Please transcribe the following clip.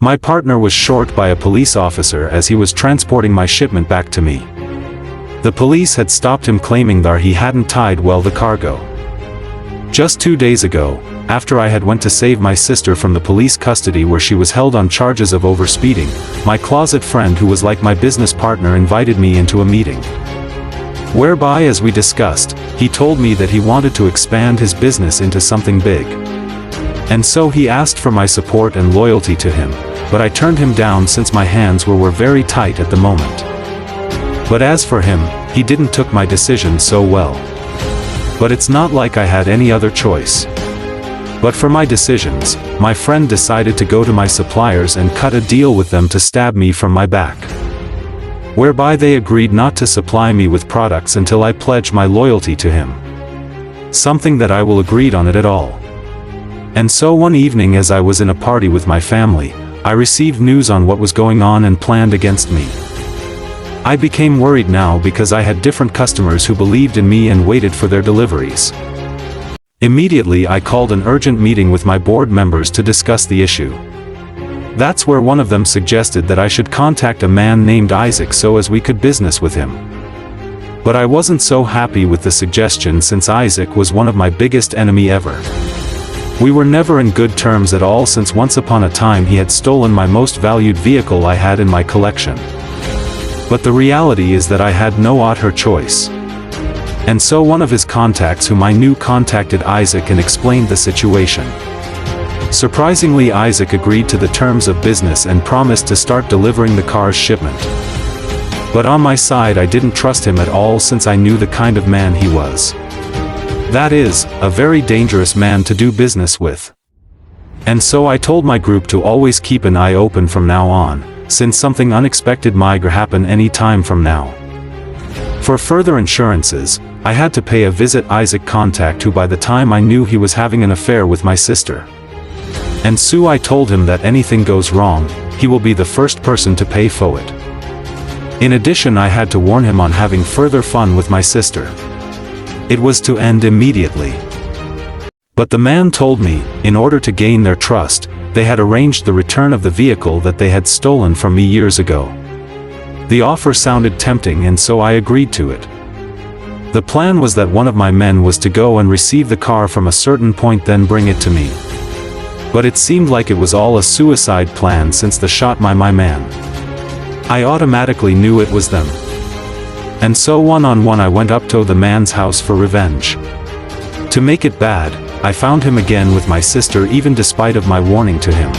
My partner was short by a police officer as he was transporting my shipment back to me. The police had stopped him claiming that he hadn't tied well the cargo. Just 2 days ago, after I had went to save my sister from the police custody where she was held on charges of overspeeding, my closet friend who was like my business partner invited me into a meeting. Whereby, as we discussed, he told me that he wanted to expand his business into something big. And so he asked for my support and loyalty to him, but I turned him down since my hands were very tight at the moment. But as for him, he didn't took my decision so well. But it's not like I had any other choice. But for my decisions, my friend decided to go to my suppliers and cut a deal with them to stab me from my back. Whereby they agreed not to supply me with products until I pledge my loyalty to him. Something that I will agreed on it at all. And so one evening as I was in a party with my family, I received news on what was going on and planned against me. I became worried now because I had different customers who believed in me and waited for their deliveries. Immediately I called an urgent meeting with my board members to discuss the issue. That's where one of them suggested that I should contact a man named Isaac so as we could business with him. But I wasn't so happy with the suggestion since Isaac was one of my biggest enemy ever. We were never in good terms at all since once upon a time he had stolen my most valued vehicle I had in my collection. But the reality is that I had no other choice. And so one of his contacts whom I knew contacted Isaac and explained the situation. Surprisingly, Isaac agreed to the terms of business and promised to start delivering the car's shipment. But on my side I didn't trust him at all since I knew the kind of man he was. That is, a very dangerous man to do business with. And so I told my group to always keep an eye open from now on, since something unexpected might happen any time from now. For further insurances, I had to pay a visit Isaac contact who by the time I knew he was having an affair with my sister. And so I told him that anything goes wrong, he will be the first person to pay for it. In addition, I had to warn him on having further fun with my sister. It was to end immediately. But the man told me, in order to gain their trust, they had arranged the return of the vehicle that they had stolen from me years ago. The offer sounded tempting and so I agreed to it. The plan was that one of my men was to go and receive the car from a certain point then bring it to me. But it seemed like it was all a suicide plan since the shot my man. I automatically knew it was them. And so one-on-one I went up to the man's house for revenge. To make it bad, I found him again with my sister even despite of my warning to him.